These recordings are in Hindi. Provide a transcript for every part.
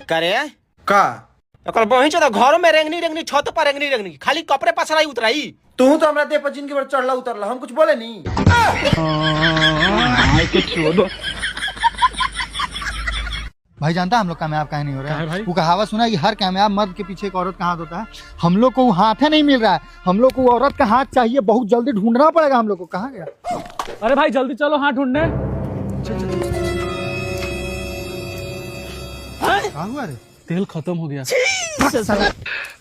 करे का बही तो घर में रेंगनी रेंगनी छत पर रेंगनी रेंगनी खाली कपड़े पसराई उतराई। तू तो हमरा देह पर जिनके पर चढ़ला उतरला, हम कुछ बोले नहीं। भाई जानता है हम लोग कामयाब काहे नहीं हो रहे हैं? वो कहावत सुना है कि हर कामयाब मर्द के पीछे एक औरत का हाथ होता है। हम लोग को वो हाथ है नहीं मिल रहा है, हम लोग को औरत का हाथ चाहिए, बहुत जल्दी ढूंढना पड़ेगा हम लोग को। कहाँ गया? अरे भाई जल्दी चलो हाथ ढूंढने। कहाँ हुआ रे? तेल खत्म हो गया।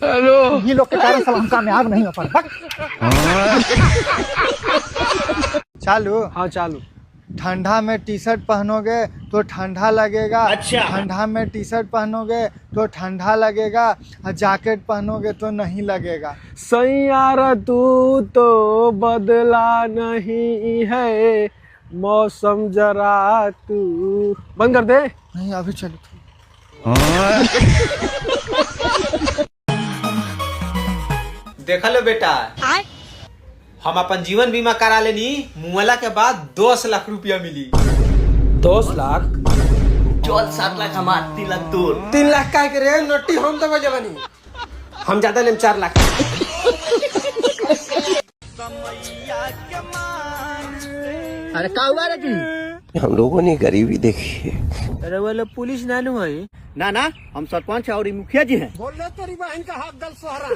हेलो, ये लोग के कारण साला हम कामयाब नहीं हो पा रहे। चालू। हाँ चालू। ठंडा में टी शर्ट पहनोगे तो ठंडा लगेगा। अच्छा। ठंडा में टी शर्ट पहनोगे तो ठंडा लगेगा, और जैकेट पहनोगे तो नहीं लगेगा। सैयारा तू तो बदला नहीं है, मौसम जरा तू बंद कर दे। नहीं अभी चलो। देखा लो बेटा, हम अपन जीवन बीमा करा लेनी, मुआला के बाद 10 लाख रुपया मिली। 10 लाख? चल 7 लाख हमार, 3 लाख तोर। 3 लाख का करे नोटी हम तो बजे बनी। हम ज्यादा लेम 4 लाख। अरे का हुआ रे जी? हम लोगों ने गरीबी देखी है। अरे वो लोग पुलिस नानू है ना ना, हम सरपंच और मुखिया जी हैं। बोल रहे तेरी बहन का हाथ गल सोहरा।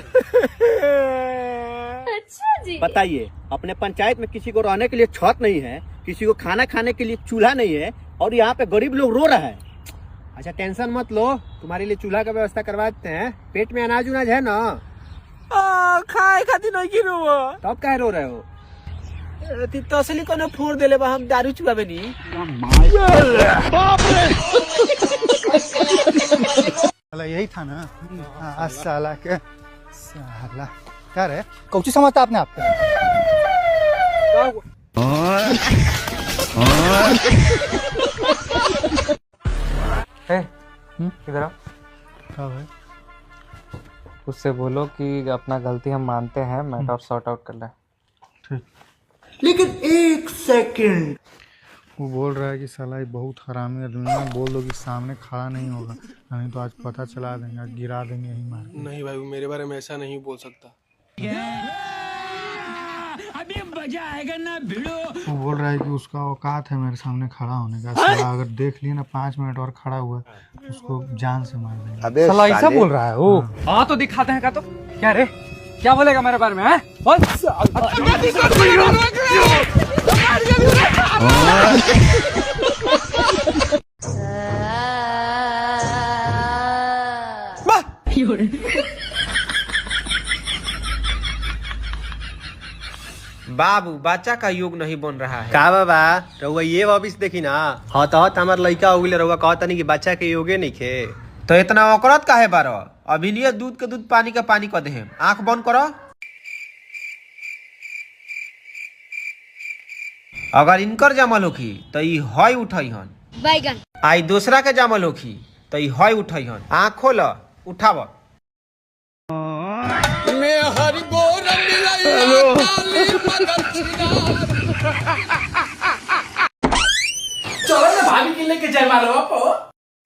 अच्छा जी। बताइए, अपने पंचायत में किसी को रहने के लिए छत नहीं है, किसी को खाना खाने के लिए चूल्हा नहीं है, और यहाँ पे गरीब लोग रो रहा है। अच्छा टेंशन मत लो, तुम्हारे लिए चूल्हा का व्यवस्था करवा देते हैं। पेट में अनाज उनाज है ना? खाए खातिर नहीं गिरो। तब काहे रो रहे हो? तसली कोनो फोड़ देले बा, हम दारू चुबाबे नी। साला यही था ना? हाँ, साला के साला क्या रे? कौची समझता आपने आपको? इधर आओ। हाँ भाई। उससे बोलो कि अपना गलती हम मानते हैं, मैटर सॉर्ट आउट कर ले। लेकिन 1 सेकंड, वो बोल रहा है कि साला ये बहुत हरामी आदमी है, बोल दो कि सामने खड़ा नहीं होगा, नहीं तो आज पता चला देंगे, आज गिरा देंगे यही मार के। नहीं भाई, मेरे बारे में ऐसा नहीं बोल सकता। अभी मजा आएगा ना भिड़ो। वो बोल रहा है कि उसका औकात है मेरे सामने खड़ा होने का। साला अगर देख लिए ना 5 मिनट और खड़ा हुआ, उसको जान से मार देंगे। अबे साला ऐसा साले, बोल रहा है वो। हाँ तो दिखाते हैं का। तो क्या रे, क्या बोलेगा मेरे बारे में? बोल। बाबू बच्चा का योग नहीं बन रहा है। का बाबा रउआ ये वापिस देखी ना, हत हमार लड़का हो गए, रउआ कहता नहीं कि बच्चा के योगे नहीं खे। तो इतना औकरत काहे बारो? अभी नहीं दूध के दूध, पानी का पानी कर दे। आंख बंद करो। अगर इनकर जमल होखी तो ई हय उठई हन बैगन। आई दूसरा के जमल होखी तो ई हय उठई हन। आंख खोल, उठाव। चलो ना भाभी के लेके जाए मारो आपो।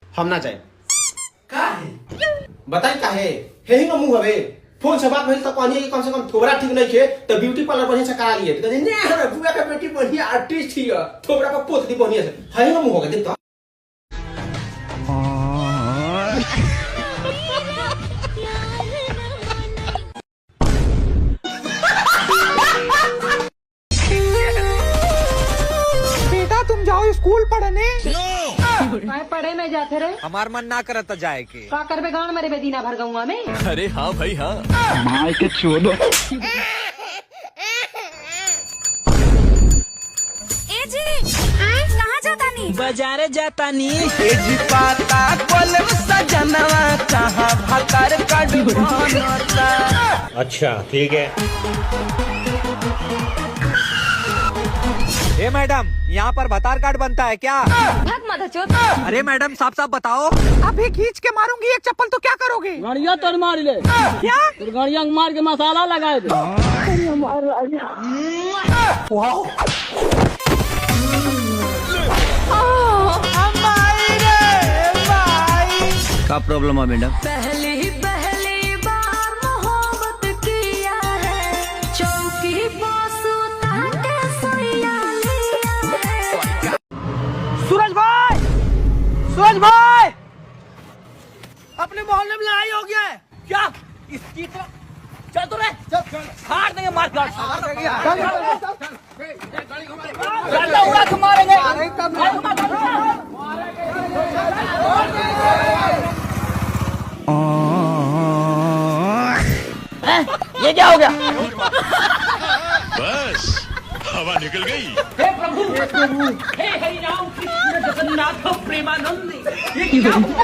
हम ना जाए। बताई काहे? हे ही मुंह हवे। फोन से बात भइल त कहनी कि कम से कम थोबरा ठीक नहीं खे तो ब्यूटी पार्लर बढ़िया से करा लिए। तो कहनी ने हमरा बुआ का बेटी बढ़िया आर्टिस्ट हिय, थोबरा पर पोत दी बढ़िया से। है ना मुंह हो गए। बेटा तुम जाओ स्कूल पढ़ने। पढ़े में जाते रहे। हमार मन ना करत जाए के। का करबे गान मरे बेदीना भर गऊंगा में। अरे हाँ भाई हाँ। मार के छोड़ो। ए जी कहाँ जाता नी? बाजारे जाता नी। पाता कलम सजनवा कहाँ भकर बनता। अच्छा ठीक है। ए मैडम, यहाँ पर भतार कार्ड बनता है क्या? भाग मत चोत। अरे मैडम साफ साफ बताओ। अभी खींच के मारूंगी एक चप्पल तो क्या करोगे? गाड़िया तर मार ले। क्या? तो गाड़िया मार के मसाला लगा दे। का प्रॉब्लम है मैडम? पहली पहली बार मोहब्बत किया है, चौकी बासु ताके सोया लिया है। सूरज भाई, सूरज भाई, अपने मोहल्ले में लड़ाई हो गया है क्या? इसकी तरह चल तो रे, हार देंगे मार काट, चलता उड़ा के मारेंगे। ये क्या हो गया? बस हवा निकल गई। हे प्रभु, हे हरि राम कृष्ण जगन्नाथ प्रेमानंद, ये क्या हुआ?